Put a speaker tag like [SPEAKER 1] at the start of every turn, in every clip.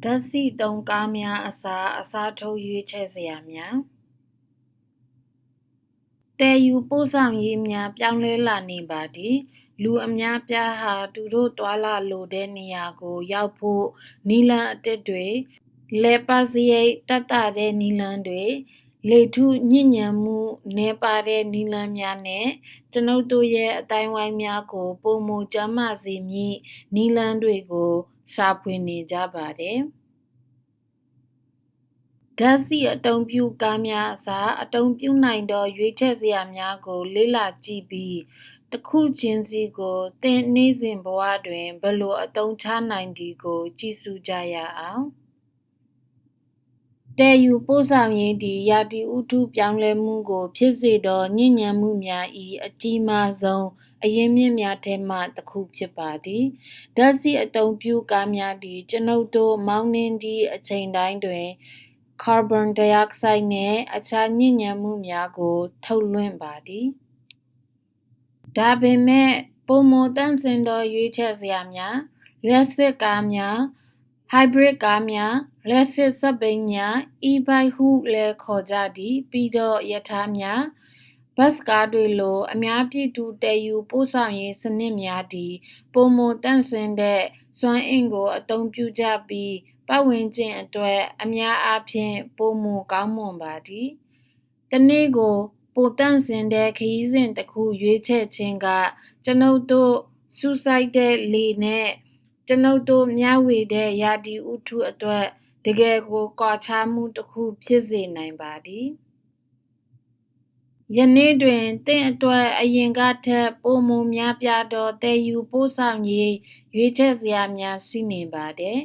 [SPEAKER 1] ဓာတ်ဆီသုံးကားများအစားထိုးရွေးချယ်စရာများသယ်ယူပို့ဆောင်ရေးများပြောင်းလဲလာနေပါသည်လူအများပြားဟာသူတို့သွားလာလိုတဲ့နေရာကိုရောက်ဖို့နည်းလမ်းအသစ်တွေလည်ပတ်စရိတ်သက်သာတဲ့နည်းလမ်းတွေလေထုညစ်ညမ်းမှုနည်းပါးတဲ့နည်းလမ်းများနဲ့ကျွန်ုပ်တို့ရဲ့အသိုင်းအဝိုင်းများကိုပိုမိုကျန်းမာစေမည့်နည်းလမ်းတွေကိုရှာဖွေနေကြပါတယ်ဓာတ်ဆီအသုံးပြုကားများအစားအသုံးပြုနိုင်သောရွေးချယ်စရာများကိုလေ့လာကြည့်ပြီးတစ်ခုချင်းစီကိုသင်နေ့စဉ်ဘဝတွင်ဘယ်လိုအသုံးချနိုင်သည်ကိုကြည့်ရှုကြရအောင်သယ်ယူပို့ဆောင်ရေးသည်ရာသီဥတုပြောင်းလဲမှုကိုဖြစ်စေသောညစ်ညမ်းမှုများ၏အကြီးမားဆုံးအရင်းမြစ်များထဲမှတစ်ခုဖြစ်ပါသည်ဓာတ်ဆီအသုံးပြုကားများသည်ကျွန်ုပ်တို့မောင်းနှင်သည့်အချိန်တိုင်းတွင်ကာဗွန်ဒိုင်အောက်ဆိုက်နှင့်အခြားညစ်ညမ်းမှုများကိုထုတ်လွှင့်ပါသည်ဒါပေမဲ့ပိုမိုသန့်စင်သောရွေးချယ်စရာများလျှပ်စစ်ကားများဟိုက်ဘရစ်ကားများလျှပ်စစ်စက်ဘီးများ e-bike ဟုလည်းခေါ်ကြသည်ပြီးတော့ရထားများဘတ်စ်ကားတွေလိုအများပြည်သူသယ်ယူပို့ဆောင်ရေးစနစ်များသည်ပိုမိုသန့်စင်တဲ့စွမ်းအင်ကိုအသုံးပြုကြပြီးပတ်ဝန်းကျင်အတွက်အများအားဖြင့်ပိုမိုကောင်းမွန်ပါသည်တစ်နေ့ကိုပိုသန့်စင်တဲ့ခရီးစဉ်တစ်ခုရွေးချယ်ခြင်းကကျွန်ုပ်တို့စူးစိုက်တဲ့လေနဲ့ကျွန်ုပ်တို့မျှဝေတဲ့ရာသီဥတုအတွက်တကယ်ကိုကွာခြားမှုတစ်ခုဖြစ်စေနိုင်ပါသည်ယနေ့တွင်သင့်အတွက်အရင်ကထက်ပိုမိုများပြားသောသယ်ယူပို့ဆောင်ရေးရွေးချယ်စရာများရှိနေပါတယ်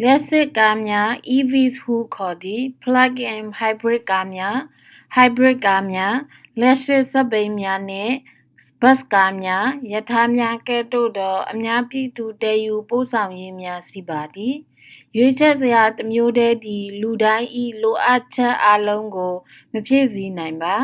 [SPEAKER 1] လျှပ်စစ်ကားများ EVs ဟုခေါ်သည့် Plug-in Hybrid ကားများ Hybrid ကားများလျှပ်စစ်စက်ဘီးများနှင့်ဘတ်စ်ကားများရထားများကဲ့သို့သောအများပြည်သူသယ်ယူပို့ဆောင်ရေးများရှိပါသည်ရွေးချယ်စရာတစ်မျိုးတည်းသည်လူတိုင်း၏လိုအပ်ချက်အားလုံးကိုမဖြည့်ဆည်းနိုင်ပါ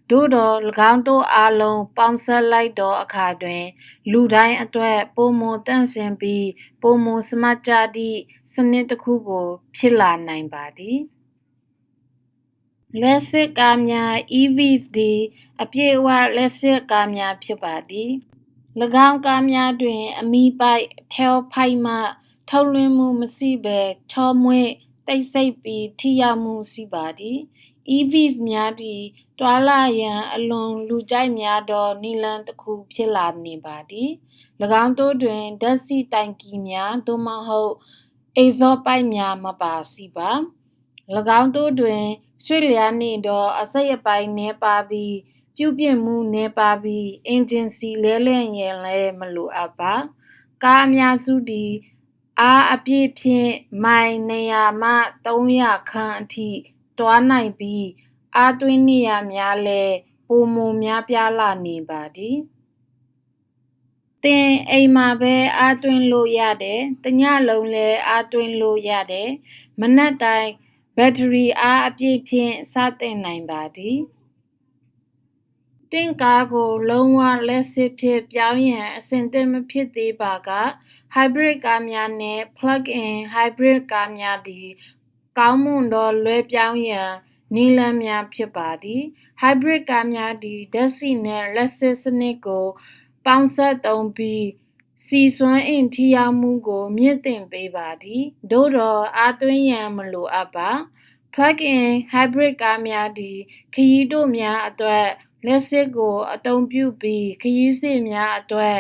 [SPEAKER 1] သို့သော၎င်းတို့အားလုံးပေါင်းစပ်လိုက်သောအခါတွင်လူတိုင်းအတွက်ပိုမိုသန့်စင်ပြီးပိုမိုစမတ်ကျသည့်စနစ်တစ်ခုကိုဖြစ်လာနိုင်ပါသည်လျှပ်စစ်ကားများ EVs သည်အပြည့်အဝလျှပ်စစ်ကားများဖြစ်ပါသည်၎င်းကားများတွင်အမီးပိုက် tailpipe မှထုတ်လွှင့်မှုမရှိဘဲချောမွေ့တိတ်ဆိတ်ပြီးထိရောက်မှုရှိပါသည် EVs များသည်တွာလာရန်အလွန်လူကြိုက်များသောနည်းလမ်းတစ်ခုဖြစ်လာနေပါသည်၎င်းတို့တွင်ဓာတ်ဆီတိုင်ကီများသို့မဟုတ်အိတ်ဇောပိုက်များမပါရှိပါ၎င်းတို့တွင်ရွှေ့လျားနေသောအစိတ်အပိုင်းနည်းပါးပြီးပြုပြင်မှုနည်းပါးပြီးအင်ဂျင်စီလဲလှယ်ရန်လည်းမလိုအပ်ပါကားအများစုသည်အားအပြည့်ဖြင့်မိုင်200မှ300ခန့်အထိတွားနိုင်ပြီးအားသွင်းနေရာများလည်းပိုမိုများပြားလာနေပါသည်သင်အိမ်မှာပဲအားသွင်းလို့ရတယ်တစ်ညလုံးလည်းအားသွင်းလို့ရတယ်မနက်တိုင်းဘက်ထရီအားအပြည့်ဖြင့်စတင်နိုင်ပါသည်တင့်ကားကိုလုံးဝလျှပ်စစ်ဖြင့်ပြောင်းရန်အဆင်သင့်မဖြစ်သေးပါကဟိုက်ဘရစ်ကားများနှင့် Plug-in Hybrid ကားများသည်ကောင်းမွန်သောလွှဲပြောင်းရန်နည်းလမ်းများဖြစ်ပါသည်ဟိုက်ဘရစ်ကားများသည်ဓာတ်ဆီနှင့်လျှပ်စစ်စနစ်ကိုပေါင်းစပ်သုံးပြီးဆီစွမ်းအင်ထိရောက်မှုကိုမြင့်တင်ပေးပါသည်သို့သောအားသွင်းရန်မလိုအပ်ပါ Plug-in Hybrid ကားများသည်ခရီးတိုများအတွက်လျှပ်စစ်ကိုအသုံးပြုပြီးခရီးစဉ်များအတွက်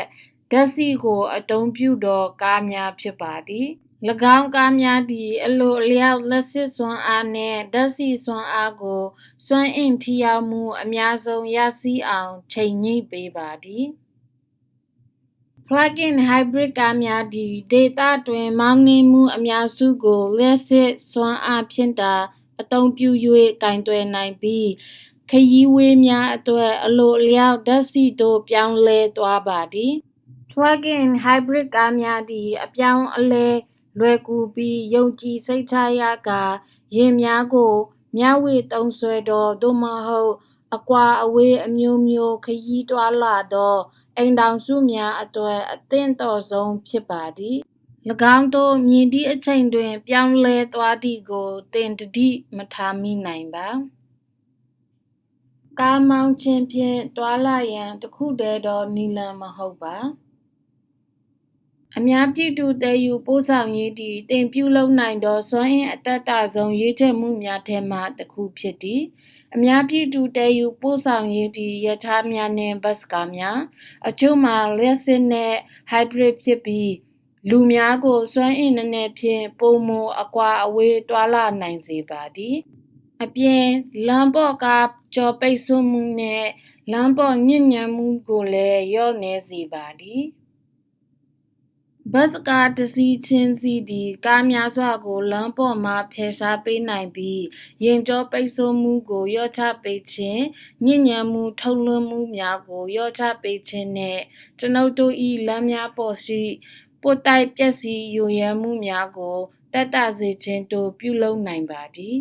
[SPEAKER 1] ဓာတ်ဆီကိုအသုံးပြုသောကားများဖြစ်ပါသည်၎င်းကားများသည်အလိုအလျောက်လျှပ်စစ်စွမ်းအားနှင့်ဓာတ်ဆီစွမ်းအားကိုစွမ်းအင်ထိရောက်မှုအများဆုံးရရှိအောင်ချိန်ညှိပေးပါသည် Plug-in Hybrid ကားများသည်ဒေသတွင်မောင်းနှင်မှုအများစုကိုလျှပ်စစ်စွမ်းအားဖြင့်သာအသုံးပြု၍ကိုင်တွယ်နိုင်ပြီးခရီးဝေးများအတွက်အလိုအလျောက်ဓာတ်ဆီသို့ပြောင်းလဲသွားပါသည် Plug-in Hybrid ကားများသည်အပြောင်းအလဲလွယ်ကူပြီးယုံကြည်စိတ်ချရကာယာဉ်များကိုမျှဝေသုံးစွဲသောသို့မဟုတ်အကွာအဝေးအမျိုးမျိုးခရီးသွားလာသောအိမ်ထောင်စုများအတွက်အသင့်တော်ဆုံးဖြစ်ပါသည် ၎င်းတို့မြင်သည့်အချိန်တွင်ပြောင်းလဲသွားသည်ကိုသင်သတိမထားမိနိုင်ပါကားမောင်းခြင်းဖြင့်တွာလာရန်တစ်ခုတည်းသောနည်းလမ်းမဟုတ်ပါအများပြည်သူတည်ယူပို့ဆောင်ရေးသည်တင်ပြုလုပ်နိုင်သောစွမ်းအင်အတတ်တဆုံးရွေးချယ်မှုများထဲမှတစ်ခုဖြစ်သည်အများပြည်သူတည်ယူပို့ဆောင်ရေးသည်ရထားများနှင့်ဘတ်စ်ကားများအချို့မှာလျှက်စစ်နှင့် hybrid ဖြစ်ပြီးလူများကိုစွမ်းအင်နည်းနည်းဖြင့်ပိုမိုအကွာအဝေးတွာလာနိုင်စေပါသည်အပြင်လမ်းပေါ်ကကြောပိတ်ဆို့မှုနှင့်လမ်းပေါ်ညစ်ညမ်းမှုကိုလည်းလျော့နည်းစေပါသည်ဘတ်စ်ကားတစ်စီးချင်းစီးသည်ကားများစွာကိုလမ်းပေါ်မှဖယ်ရှားပေးနိုင်ပြီးယာဉ်ကြောပိတ်ဆို့မှုကိုလျော့ချပေးခြင်းညစ်ညမ်းမှုထုတ်လွှင့်မှုများကိုလျော့ချပေးခြင်းနှင့်ကျွန်ုပ်တို့၏လမ်းများပေါ်ရှိပွတ်တိုက်ပျက်စီးယိုယွမ်းမှုများကိုသက်သာစေခြင်းတို့ပြုလုပ်နိုင်ပါသည်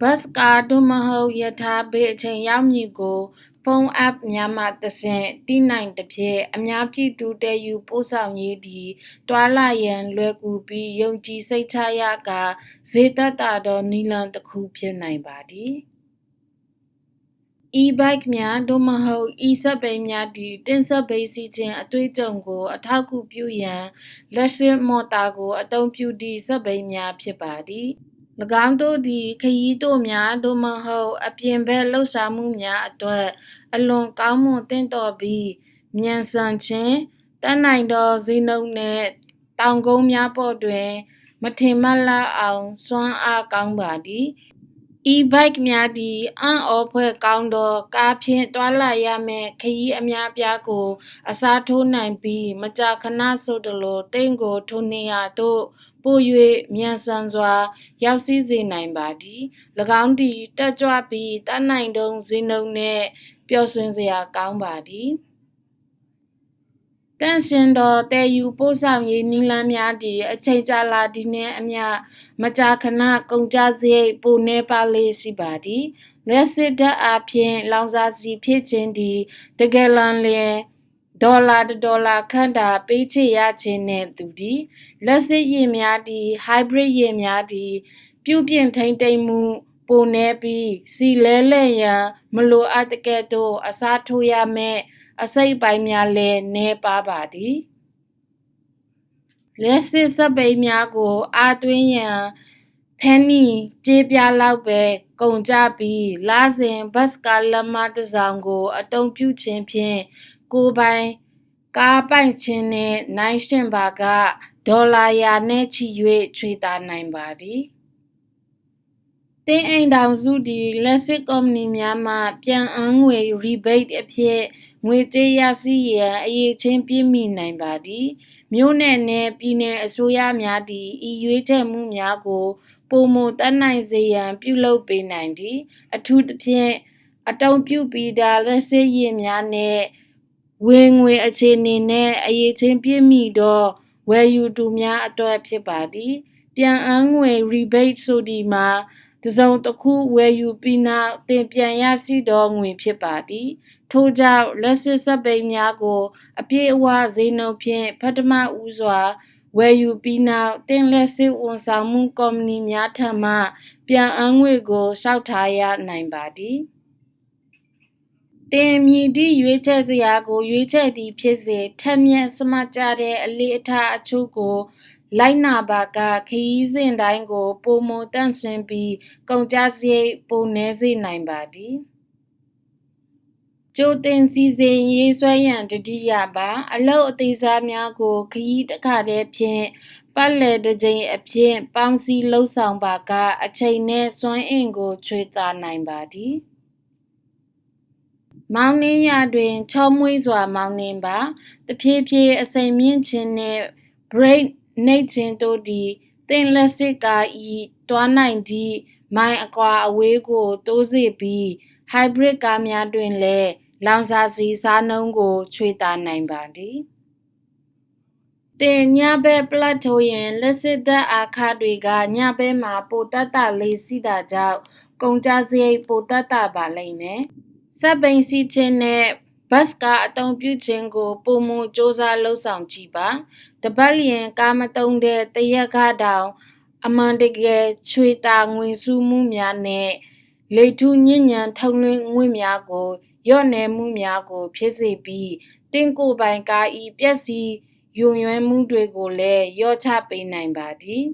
[SPEAKER 1] ဘတ်စ်ကားသို့မဟုတ်ရထားဘေးအချိန်ရောက်မည်ကိုဖုန်း app များမှတဆင့်သိနိုင်သဖြင့်အများပြည်သူတည်ယူပို့ဆောင်ရေးသည်တွာလာရန်လွယ်ကူပြီးယုံကြည်စိတ်ချရကာဈေးသက်သာသောနည်းလမ်းတစ်ခုဖြစ်နိုင်ပါသည်e-bike များသို့မဟုတ် e-စက်ဘီးများသည်တင်စက်ဘီးစီးခြင်းအတွေ့အကြုံကိုအထောက်အကူပြုရန်လက်စစ်မော်တာကိုအသုံးပြုသည့်စက်ဘီးများဖြစ်ပါသည်၎င်းတို့သည်ခရီးတိုများသို့မဟုတ်အပြင်ဘက်လှုပ်ရှားမှုများအတွက်အလွန်ကောင်းမွန်သင့်တော်ပြီးမြန်ဆန်ခြင်းတတ်နိုင်သောဈေးနှုန်းနှင့်တောင်ကုန်းများပေါ်တွင်မထင်မှတ်လောက်အောင်စွမ်းအားကောင်းပါသည်e-bike များသည်အံ့ဩဖွယ်ကောင်းသောကားဖြင့်တွာလာရမည့်ခရီးအများအပြားကိုအစားထိုးနိုင်ပြီးမကြာခဏဆိုသလိုသင့်ကိုထိုနေရာသို့ပို၍မြန်ဆန်စွာရောက်စီးစေနိုင်ပါသည်၎င်းသည်တက်ကြွပြီးတတ်နိုင်သောဈေးနှုန်းနှင့်ပျော်ရွှင်စရာကောင်းပါသည်တန့်ရှင်းသောတည်ယူပို့ဆောင်ရေးနည်းလမ်းများသည်အချိန်ကြာလာသည်နှင့်အမျှမကြာခဏကုန်ကျစရိတ်ပိုနည်းပါးလေ့ရှိပါသည်လျှပ်စစ်ဓာတ်အားဖြင့်လောင်စာဆီဖြည့်ခြင်းသည်တကယ်လျှင်ဒေါ်လာခန့်သာပေးချေရခြင်းနှင့်တူသည်လျှပ်စစ်ယာဉ်များသည် hybrid ယာဉ်များသည်ပြုပြင်ထိန်းသိမ်းမှုပိုနည်းပြီးဆီလဲလှယ်ရန်မလိုအပ်သကဲ့သို့အစားထိုးရမည့်အစိတ်အပိုင်းများလည်းနည်းပါးပါသည်လျှပ်စစ်စက်ဘီးများကိုအားသွင်းရန်ဖဲနီကြေးပြားလောက်ပဲကုန်ကျပြီးလစဉ်ဘတ်စ်ကားလက်မတစ်စောင်ကိုအသုံးပြုခြင်းဖြင့်ကိုယ်ပိုင်ကားပိုင်ခြင်းနှင့်နိုင်ရှင်ပါကဒေါ်လာရာနဲ့ချီ၍ချွေတာနိုင်ပါသည်တင်းအိမ်ထောင်စုသည်လက်စစ်ကုမ္ပဏီများမှပြန်အန်းငွေ rebate အဖြစ်ငွေကြေးရရှိရန်အရေးချင်းပြည့်မီနိုင်ပါသည်မြို့နယ်နှင့်ပြည်နယ်အစိုးရများသည်ဤရွေးချယ်မှုများကိုပိုမိုတတ်နိုင်စေရန်ပြုလုပ်ပေးနိုင်သည်အထူးသဖြင့်အသုံးပြုပြီးသာလက်စစ်ယာဉ်များနှင့်ဝင်ငွေအခြေအနေနှင့်အရေးချင်းပြည့်မီသောဝယ်ယူသူများအတွက်ဖြစ်ပါသည်ပြန်အန်းငွေ rebate ဆိုသည်မှာတစ်စုံတစ်ခုဝယ်ယူပြီးနောက်တင်ပြန်ရရှိသောငွေဖြစ်ပါသည်ထို့ကြောင့်လက်စစ်စက်ဘီးများကိုအပြည့်အဝဈေးနှုန်းဖြင့်ပထမဦးစွာဝယ်ယူပြီးနောက်တင်လက်စစ်ဝန်ဆောင်မှုကုမ္ပဏီများထံမှပြန်အန်းငွေကိုလျှောက်ထားရနိုင်ပါသည်တင်မည်သည့်ရွေးချယ်စရာကိုရွေးချယ်သည်ဖြစ်စေထက်မြက်စမကြတဲ့အလေးအထားအချို့ကိုလိုက်နာပါကခရီးစဉ်တိုင်းကိုပိုမိုတန့်ရှင်းပြီးကုန်ကျစရိတ်ပိုနည်းစေနိုင်ပါသည်ကြိုတင်စီစဉ်ရေးဆွဲရန်တတိယပါအလုပ်အသေးစားများကိုခရီးတစ်ခါတည်းဖြင့်ပတ်လည်တစ်ကြိမ်အဖြစ်ပေါင်းစည်းလှုပ်ဆောင်ပါကအချိန်နဲ့စွမ်းအင်ကိုချွေတာနိုင်ပါသည်မောင်းနှင်းရာတွင်ချောမွေ့စွာမောင်းနှင်းပါတဖြည်းဖြည်းအစိမ်မြင့်ခြင်းနှင့် brake နှိပ်ခြင်းတို့သည်သင့်လက်စစ်ကား၏တွားနိုင်သည့်မိုင်အကွာအဝေးကိုတိုးစေပြီး hybrid ကားများတွင်လည်းလောင်စာဆီစားနှုန်းကိုချွေတာနိုင်ပါသည်တင်ညဘက်ပလတ်ထိုးရင်လက်စစ်ဓာတ်အားခတွေကညဘက်မှာပိုတက်တာလေးရှိတာကြောင့်ကုန်ကျစရိတ်ပိုတက်တာပါလိမ့်မယ်စက်ဘီးစီးခြင်းနဲ့ ဘတ်စ်ကားအသုံးပြုခြင်းကိုပိုမိုစ조사လှုပ်ဆောင်ကြည့်ပါတပတ်လျင်ကားမသုံးတဲ့တရက်ခါတောင်အမှန်တကယ်ချွေတာငွေစုမှုများနဲ့လေထုညဉ့်ညံထုတ်လွှင့်ငွေများကိုရော့နယ်မှုများကိုဖြစ်စေပြီးတင့်ကိုယ်ပိုင်ကား၏ပျက်စီးယွံ့ယွမ်းမှုတွေကိုလည်းရော့ချပေးနိုင်ပါသည်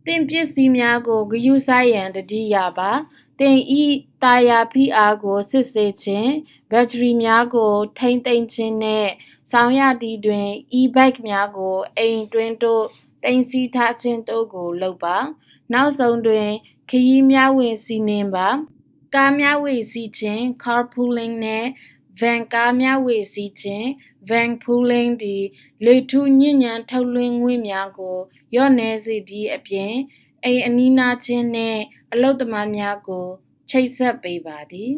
[SPEAKER 1] သင်ပစ္စည်းများကိုဂရုစိုက်ရန်တတိယပါသင်ဤတာယာဖိအားကိုစစ်ဆေးခြင်းဘက်ထရီများကိုထိမ့်သိမ်းခြင်းနှင့်ဆောင်းရာသီတွင် e-bike များကိုအိမ်တွင်းသို့သိမ်းဆည်းထားခြင်းတို့ကိုလုပ်ပါနောက်ဆုံးတွင်ခရီးများဝင်စီးနှင်းပါကားများဝေစီးခြင်း carpooling နှင့် van ကားများဝေစီးခြင်း van pooling သည်လေထုညဉ့်ညံထုတ်လွှင့်ငွေများကိုရော့နည်းစေသည့်အပြင်အိမ်အနီးနားချင်းနှင့်အလုပ်သမားများကိုချိတ်ဆက်ပေးပါသည်